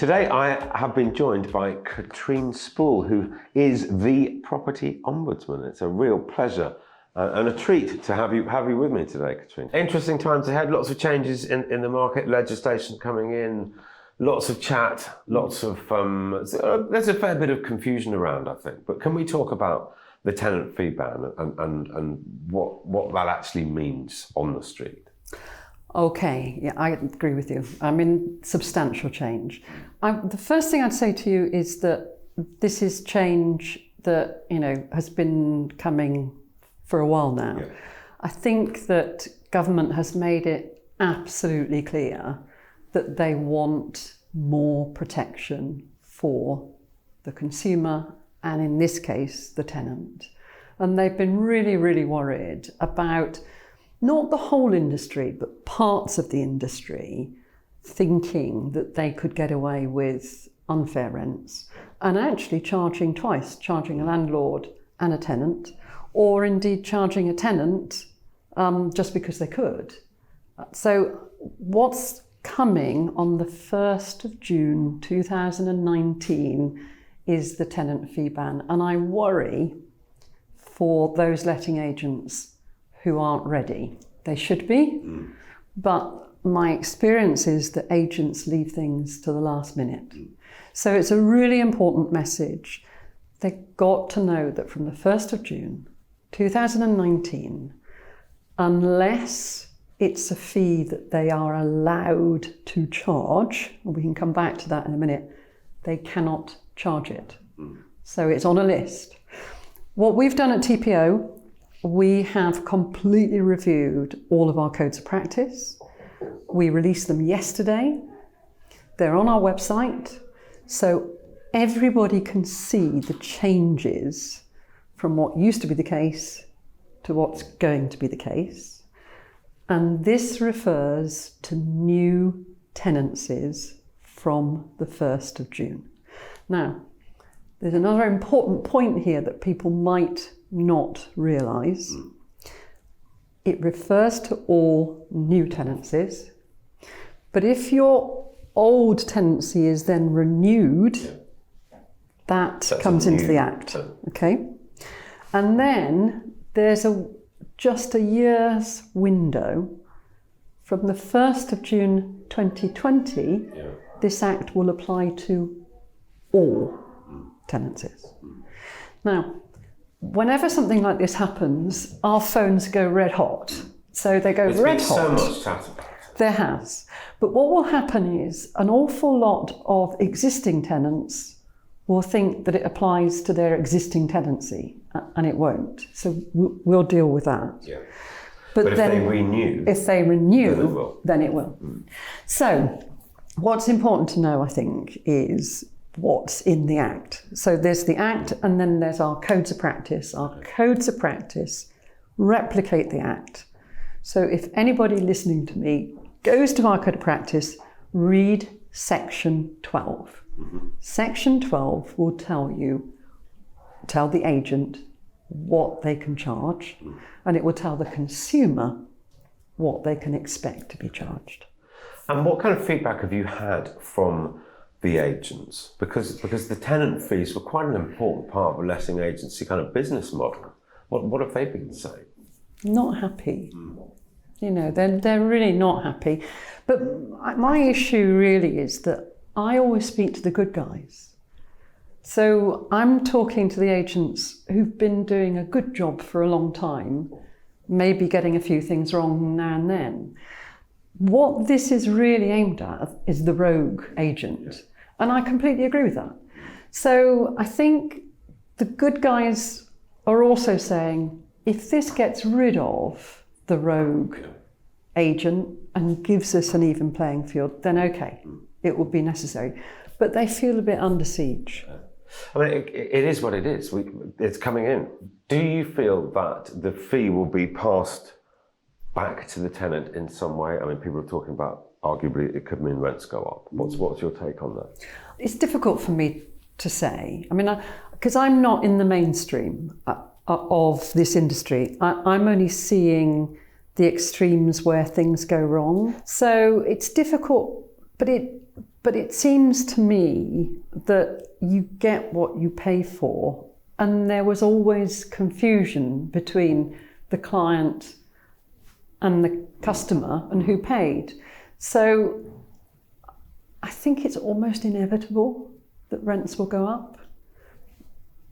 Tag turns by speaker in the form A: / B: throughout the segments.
A: Today I have been joined by Katrine Sporle, who is the Property Ombudsman. It's a real pleasure and a treat to have you with me today, Katrine. Interesting times ahead, lots of changes in the market, legislation coming in, lots of chat, lots of, there's a fair bit of confusion around, I think. But can we talk about the Tenant Fee Ban and what that actually means on the street?
B: Okay, yeah, I agree with you. I mean, substantial change. The first thing I'd say to you is that this is change that, has been coming for a while now. Yeah. I think that government has made it absolutely clear that they want more protection for the consumer and, in this case, the tenant. And they've been really, really worried about not the whole industry, but parts of the industry thinking that they could get away with unfair rents and actually charging twice, charging a landlord and a tenant, or indeed charging a tenant just because they could. So what's coming on the 1st of June 2019 is the Tenant Fee Ban. And I worry for those letting agents who aren't ready. They should be, but my experience is that agents leave things to the last minute. So it's a really important message. They've got to know that from the 1st of June 2019, unless it's a fee that they are allowed to charge, and we can come back to that in a minute, they cannot charge it. So it's on a list. What we've done at TPO, we have completely reviewed all of our codes of practice. We released them yesterday. They're on our website, so everybody can see the changes from what used to be the case to what's going to be the case. And this refers to new tenancies from the 1st of June. Now, there's another important point here that people might not realise. It refers to all new tenancies, but if your old tenancy is then renewed, that comes into the Act, okay? And then there's just a year's window from the 1st of June 2020, this Act will apply to all tenancies. Now, whenever something like this happens, our phones go red hot. So they go red hot.
A: There's been so much chat about it.
B: There has. But what will happen is an awful lot of existing tenants will think that it applies to their existing tenancy, and it won't. So we'll deal with that.
A: Yeah.
B: But
A: if
B: then,
A: they renew,
B: then it will. So what's important to know, I think, is what's in the Act. So there's the Act, and then there's our codes of practice. Our codes of practice replicate the Act. So if anybody listening to me goes to our code of practice, read section 12. Section 12 will tell the agent what they can charge, and it will tell the consumer what they can expect to be charged.
A: And what kind of feedback have you had from the agents? Because the tenant fees were quite an important part of a letting agency kind of business model. What have they been saying?
B: Not happy. They're really not happy. But my issue really is that I always speak to the good guys. So I'm talking to the agents who've been doing a good job for a long time, maybe getting a few things wrong now and then. What this is really aimed at is the rogue agent. And I completely agree with that. So I think the good guys are also saying, if this gets rid of the rogue agent and gives us an even playing field, then okay, it will be necessary. But they feel a bit under siege.
A: I mean, it is what it is. It's coming in. Do you feel that the fee will be passed back to the tenant in some way? I mean, people are talking about, arguably, it could mean rents go up. What's your take on that?
B: It's difficult for me to say. I mean, because I'm not in the mainstream of this industry. I'm only seeing the extremes where things go wrong. So it's difficult, but but it seems to me that you get what you pay for, and there was always confusion between the client and the customer and who paid. So I think it's almost inevitable that rents will go up.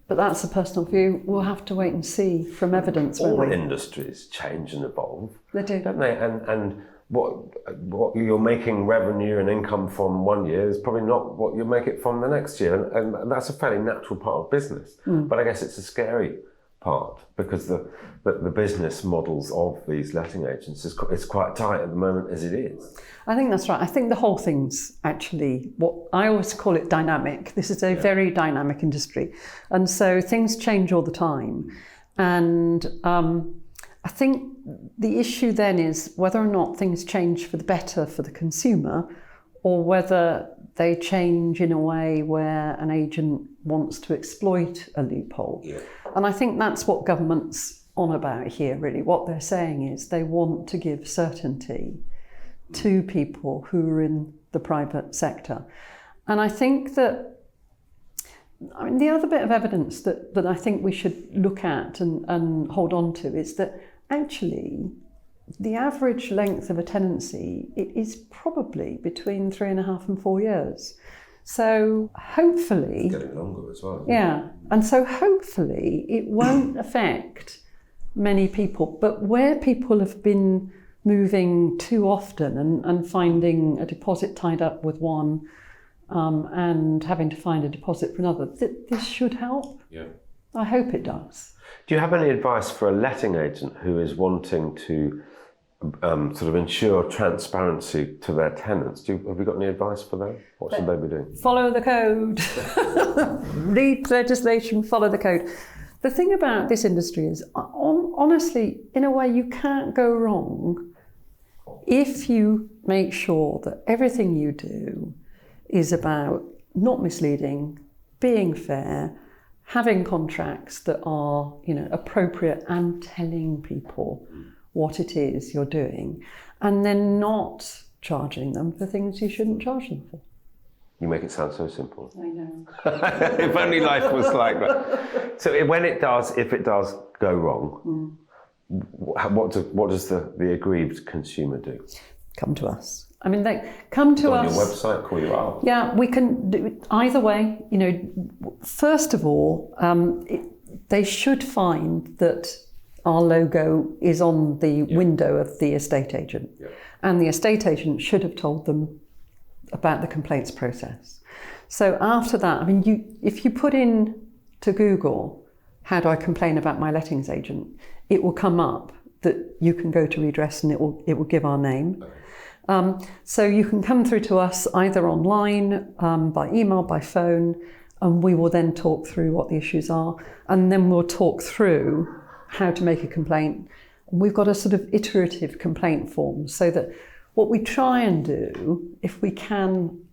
B: But that's a personal view. We'll have to wait and see from evidence.
A: All industries change and evolve.
B: They do.
A: Don't they? And what you're making revenue and income from one year is probably not what you make it from the next year. And that's a fairly natural part of business. But I guess it's a scary part because the business models of these letting agents is quite tight at the moment as it is.
B: I think that's right. I think the whole thing's actually what I always call it dynamic. This is a very dynamic industry. And so things change all the time. And I think the issue then is whether or not things change for the better for the consumer, or whether they change in a way where an agent wants to exploit a loophole. Yeah. And I think that's what government's on about here, really. What they're saying is they want to give certainty to people who are in the private sector. And I think that, I mean, the other bit of evidence that I think we should look at and hold on to is that actually the average length of a tenancy is probably between 3.5 and 4 years. So hopefully...
A: It's getting longer as well.
B: Yeah. And so hopefully it won't affect many people. But where people have been moving too often and finding a deposit tied up with one and having to find a deposit for another, this should help. Yeah. I hope it does.
A: Do you have any advice for a letting agent who is wanting to sort of ensure transparency to their tenants? Have you got any advice for them? What should they be doing?
B: Follow the code. Read legislation, follow the code. The thing about this industry is, honestly, in a way, you can't go wrong if you make sure that everything you do is about not misleading, being fair, having contracts that are, appropriate and telling people what it is you're doing, and then not charging them for things you shouldn't charge them for.
A: You make it sound so simple.
B: I know.
A: If only life was like that. So if it does go wrong, what does the aggrieved consumer do?
B: Come to us. I mean, they come to us.
A: On your website, call you up.
B: Yeah, we can do it either way. First of all, they should find that our logo is on the window of the estate agent. Yeah. And the estate agent should have told them about the complaints process. So after that, I mean, if you put in to Google, how do I complain about my lettings agent, it will come up that you can go to redress and it will give our name. So you can come through to us either online, by email, by phone, and we will then talk through what the issues are. And then we'll talk through how to make a complaint. And we've got a sort of iterative complaint form, so that what we try and do, if we can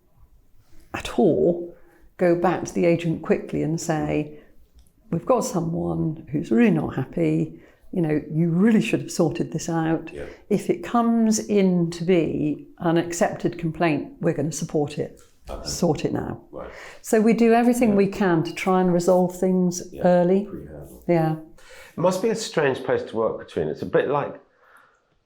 B: at all, go back to the agent quickly and say, we've got someone who's really not happy, you really should have sorted this out. Yeah. If it comes in to be an accepted complaint, we're going to support it. Sort it now. Right. So we do everything we can to try and resolve things early. Yeah.
A: It must be a strange place to work, Katrine. It's a bit like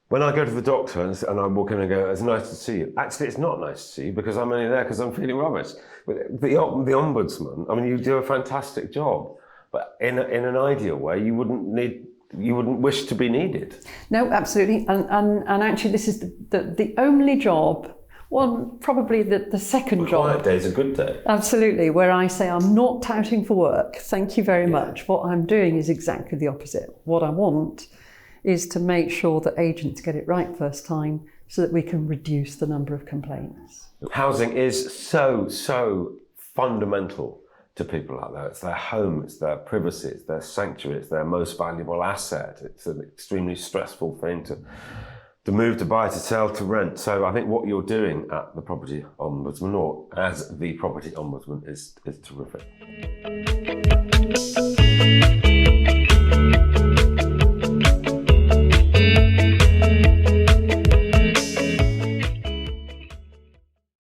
A: when I go to the doctor and I walk in and go, it's nice to see you. Actually, it's not nice to see you because I'm only there because I'm feeling rubbish. But the Ombudsman, I mean, you do a fantastic job, but in an ideal way, you wouldn't wish to be needed.
B: No, absolutely. And actually, this is the only job, well, probably the second job.
A: Quiet day's a good day.
B: Absolutely, where I say I'm not touting for work. Thank you very much. What I'm doing is exactly the opposite. What I want is to make sure that agents get it right first time so that we can reduce the number of complaints.
A: Housing is so fundamental to people out there. It's their home, it's their privacy, it's their sanctuary, it's their most valuable asset. It's an extremely stressful thing to move, to buy, to sell, to rent. So I think what you're doing at the Property Ombudsman, or as the Property Ombudsman, is terrific.